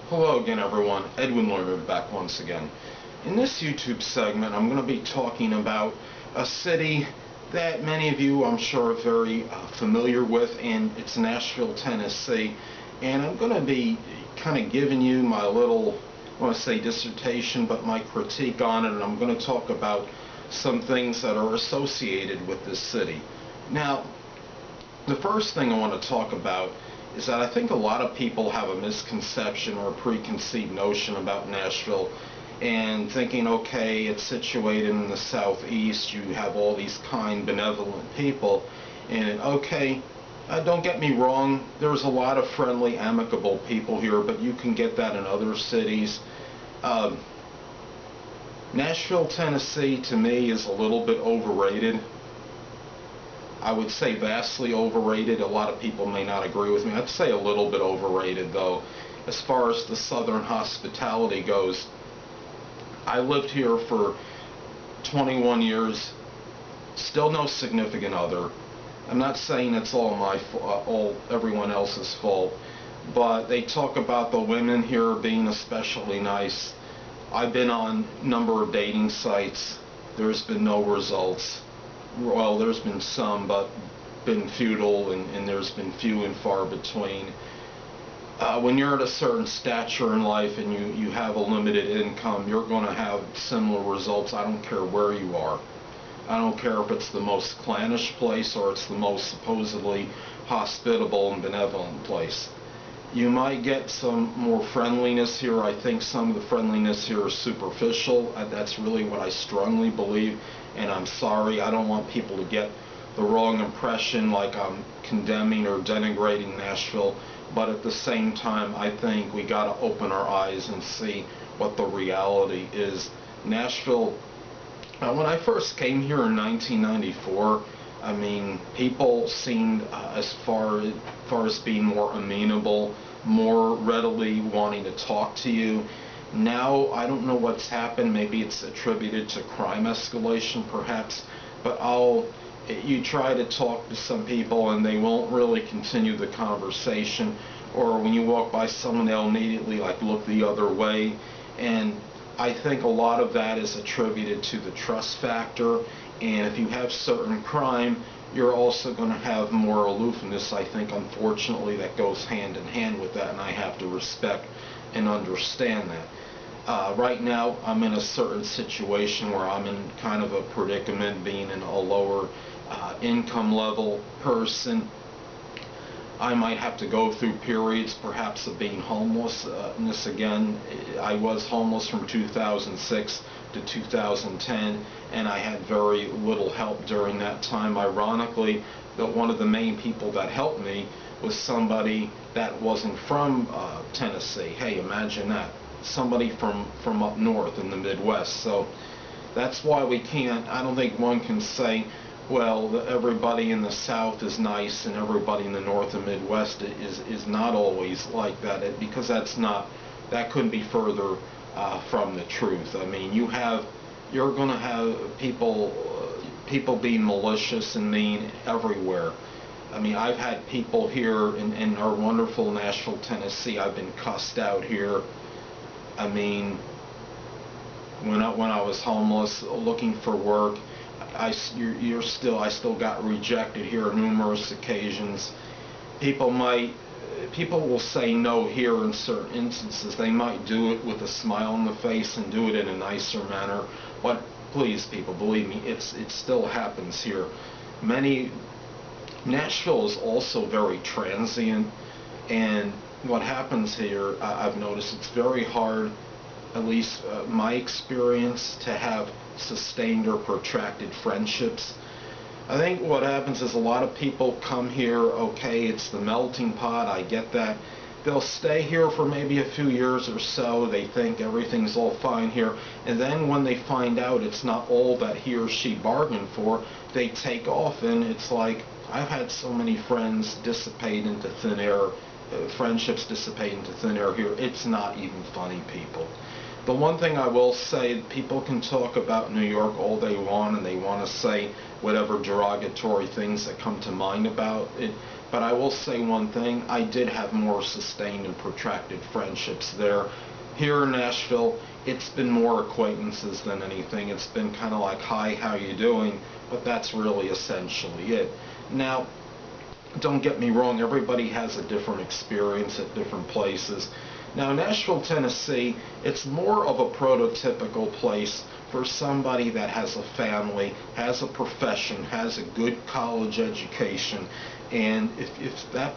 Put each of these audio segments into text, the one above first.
Hello again, everyone. Edwin Learnard back once again. In this YouTube segment, I'm going to be talking about a city that many of you, I'm sure, are very familiar with, and it's Nashville, Tennessee. And I'm going to be kind of giving you my little, I want to say dissertation, but my critique on it, and I'm going to talk about some things that are associated with this city. Now, the first thing I want to talk about is that I think a lot of people have a misconception or a preconceived notion about Nashville, and thinking, okay, it's situated in the southeast, you have all these kind, benevolent people, and okay, don't get me wrong, there's a lot of friendly, amicable people here, but you can get that in other cities. Nashville, Tennessee, to me, is a little bit overrated. I would say vastly overrated. A lot of people may not agree with me. I'd say a little bit overrated, though. As far as the southern hospitality goes, I lived here for 21 years, still no significant other. I'm not saying it's all everyone else's fault, but they talk about the women here being especially nice. I've been on a number of dating sites. There's been no results. Well, there's been some, but been futile, and there's been few and far between. When you're at a certain stature in life and you have a limited income, you're going to have similar results. I don't care where you are. I don't care if it's the most clannish place or it's the most supposedly hospitable and benevolent place. You might get some more friendliness here. I think some of the friendliness here is superficial. That's really what I strongly believe, and I'm sorry. I don't want people to get the wrong impression like I'm condemning or denigrating Nashville, but at the same time, I think we got to open our eyes and see what the reality is. Nashville, when I first came here in 1994, I mean, people seemed as far as being more amenable, more readily wanting to talk to you. Now, I don't know what's happened. Maybe it's attributed to crime escalation, perhaps. But you try to talk to some people and they won't really continue the conversation. Or when you walk by someone, they'll immediately look the other way. And I think a lot of that is attributed to the trust factor. And if you have certain crime, you're also going to have more aloofness. I think, unfortunately, that goes hand in hand with that, and I have to respect and understand that. Right now, I'm in a certain situation where I'm in kind of a predicament, being in a lower income level person. I might have to go through periods, perhaps, of being homeless. Again, I was homeless from 2006 to 2010, and I had very little help during that time. Ironically, one of the main people that helped me was somebody that wasn't from Tennessee. Hey, imagine that. Somebody from up north in the Midwest. So that's why I don't think one can say, well, everybody in the South is nice and everybody in the North and Midwest is not always like that, because that couldn't be further from the truth. I mean, you're going to have people being malicious and mean everywhere. I mean, I've had people here in our wonderful Nashville, Tennessee. I've been cussed out here. I mean, when I was homeless, looking for work, I still got rejected here on numerous occasions. People will say no here in certain instances. They might do it with a smile on the face and do it in a nicer manner. But please, people, believe me, it still happens here. Nashville is also very transient, and what happens here, I've noticed, it's very hard, at least my experience, to have sustained or protracted friendships. I think what happens is a lot of people come here, okay, it's the melting pot, I get that. They'll stay here for maybe a few years or so, they think everything's all fine here, and then when they find out it's not all that he or she bargained for, they take off, and it's like, I've had so many friends dissipate into thin air, friendships dissipate into thin air here. It's not even funny, people. The one thing I will say, people can talk about New York all they want, and they want to say whatever derogatory things that come to mind about it, but I will say one thing: I did have more sustained and protracted friendships there. Here in Nashville, it's been more acquaintances than anything. It's been kind of like, hi, how you doing? But that's really essentially it. Now, don't get me wrong, everybody has a different experience at different places. Now, Nashville, Tennessee, it's more of a prototypical place for somebody that has a family, has a profession, has a good college education, and if a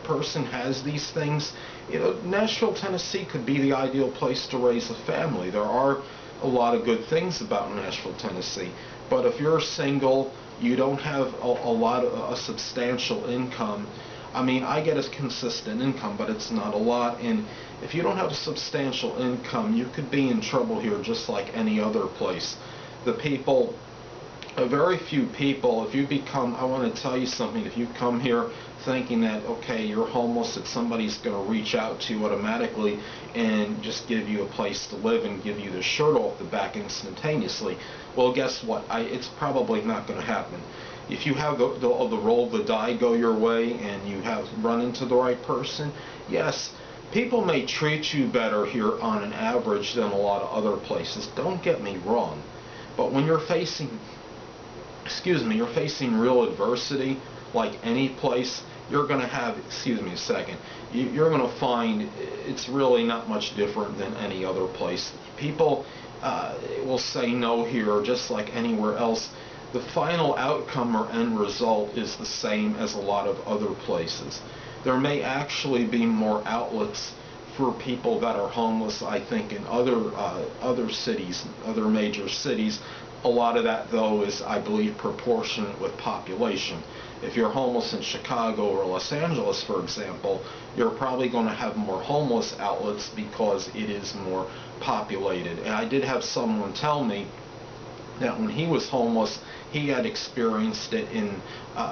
person has these things, Nashville, Tennessee could be the ideal place to raise a family. There are a lot of good things about Nashville, Tennessee, but if you're single, you don't have a substantial income. I mean, I get a consistent income, but it's not a lot, and if you don't have a substantial income, you could be in trouble here just like any other place. The people, very few people, if you become, I want to tell you something, if you come here thinking that, okay, you're homeless, that somebody's going to reach out to you automatically and just give you a place to live and give you the shirt off the back instantaneously, well, guess what? It's probably not going to happen. If you have the roll of the die go your way and you have run into the right person, yes, people may treat you better here on an average than a lot of other places. Don't get me wrong. But when you're facing, you're facing real adversity, like any place, you're going to have, you're going to find it's really not much different than any other place. People will say no here, just like anywhere else. The final outcome or end result is the same as a lot of other places. There may actually be more outlets for people that are homeless, I think, in other cities, other major cities. A lot of that, though, is, I believe, proportionate with population. If you're homeless in Chicago or Los Angeles, for example, you're probably going to have more homeless outlets because it is more populated. And I did have someone tell me that when he was homeless, he had experienced it in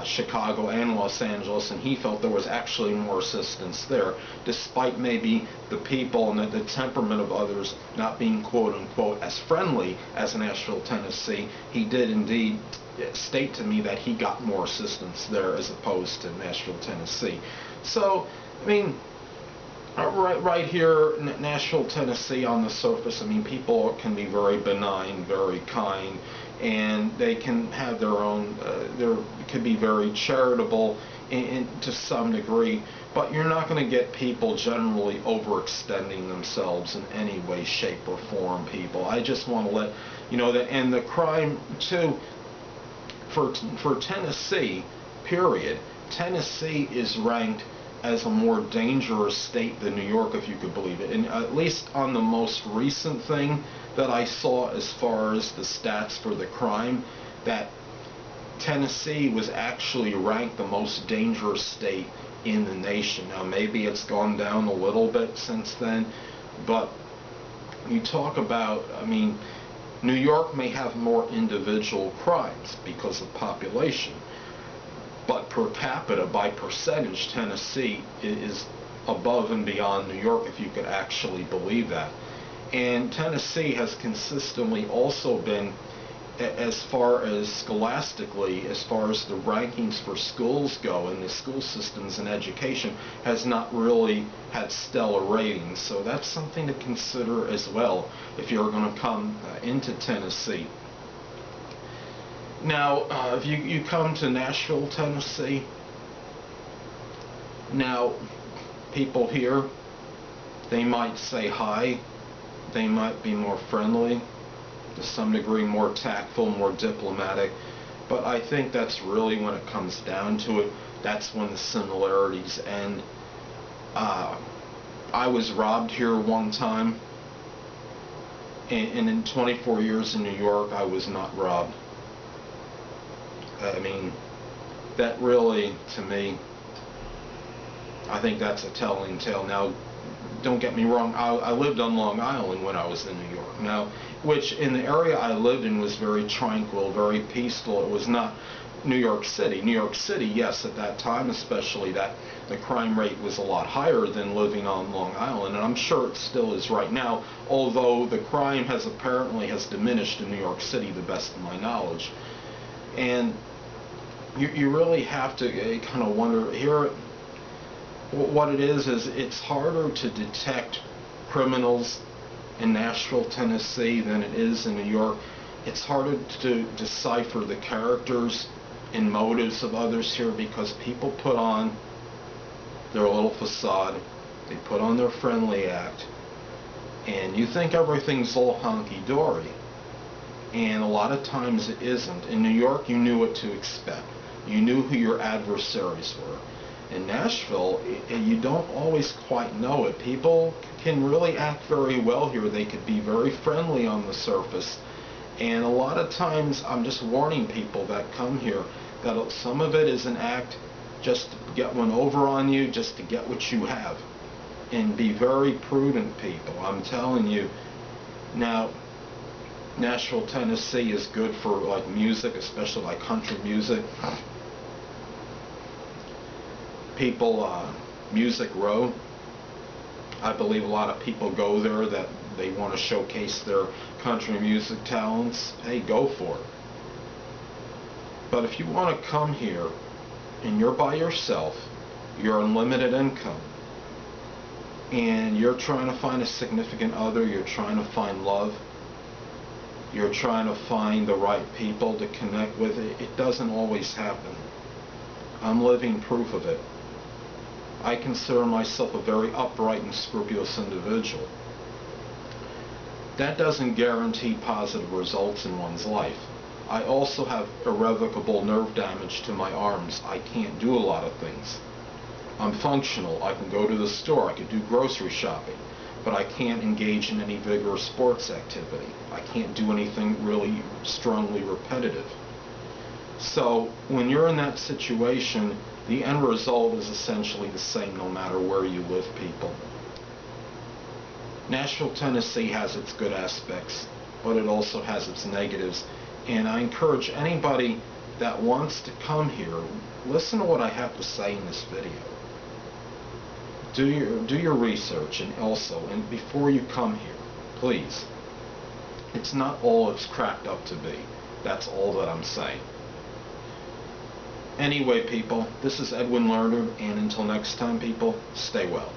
Chicago and Los Angeles, and he felt there was actually more assistance there, despite maybe the people and the temperament of others not being quote-unquote as friendly as Nashville, Tennessee. He did indeed state to me that he got more assistance there as opposed to Nashville, Tennessee. So, I mean, right here, Nashville, Tennessee, on the surface, I mean, people can be very benign, very kind, and they can have their own, could be very charitable to some degree, but you're not going to get people generally overextending themselves in any way, shape, or form, people. I just want to let you know that. And the crime, too, for Tennessee, period, Tennessee is ranked as a more dangerous state than New York, if you could believe it. And at least on the most recent thing that I saw as far as the stats for the crime, that Tennessee was actually ranked the most dangerous state in the nation. Now, maybe it's gone down a little bit since then, but you talk about, I mean, New York may have more individual crimes because of population, but per capita, by percentage, Tennessee is above and beyond New York, if you could actually believe that. And Tennessee has consistently also been, as far as scholastically, as far as the rankings for schools go, and the school systems and education, has not really had stellar ratings. So that's something to consider as well if you're going to come into Tennessee. Now, if you come to Nashville, Tennessee, now, people here, they might say hi, they might be more friendly, to some degree more tactful, more diplomatic, but I think that's really, when it comes down to it, that's when the similarities end. I was robbed here one time, and in 24 years in New York, I was not robbed. I mean, that really, to me, I think that's a telling tale. Now, don't get me wrong, I lived on Long Island when I was in New York. Now, which in the area I lived in was very tranquil, very peaceful. It was not New York City. New York City, yes, at that time especially, that the crime rate was a lot higher than living on Long Island, and I'm sure it still is right now, although the crime has diminished in New York City, the best of my knowledge. And you really have to kind of wonder here, what it is it's harder to detect criminals in Nashville, Tennessee than it is in New York. It's harder to decipher the characters and motives of others here, because people put on their little facade, they put on their friendly act, and you think everything's all hunky-dory, and a lot of times it isn't. In New York, you knew what to expect. You knew who your adversaries were. In Nashville, you don't always quite know it. People can really act very well here. They could be very friendly on the surface. And a lot of times, I'm just warning people that come here that some of it is an act just to get one over on you, just to get what you have. And be very prudent, people. I'm telling you. Now, Nashville, Tennessee is good for like music, especially like country music. People, Music Row, I believe a lot of people go there that they want to showcase their country music talents. Hey, go for it. But if you want to come here and you're by yourself, you're unlimited income, and you're trying to find a significant other, you're trying to find love, you're trying to find the right people to connect with, it doesn't always happen. I'm living proof of it. I consider myself a very upright and scrupulous individual. That doesn't guarantee positive results in one's life. I also have irrevocable nerve damage to my arms. I can't do a lot of things. I'm functional. I can go to the store. I can do grocery shopping. But I can't engage in any vigorous sports activity. I can't do anything really strongly repetitive. So when you're in that situation, the end result is essentially the same no matter where you live, people. Nashville, Tennessee has its good aspects, but it also has its negatives. And I encourage anybody that wants to come here, listen to what I have to say in this video. Do your research, and before you come here, please. It's not all it's cracked up to be. That's all that I'm saying. Anyway, people, this is Edwin Learnard, and until next time, people, stay well.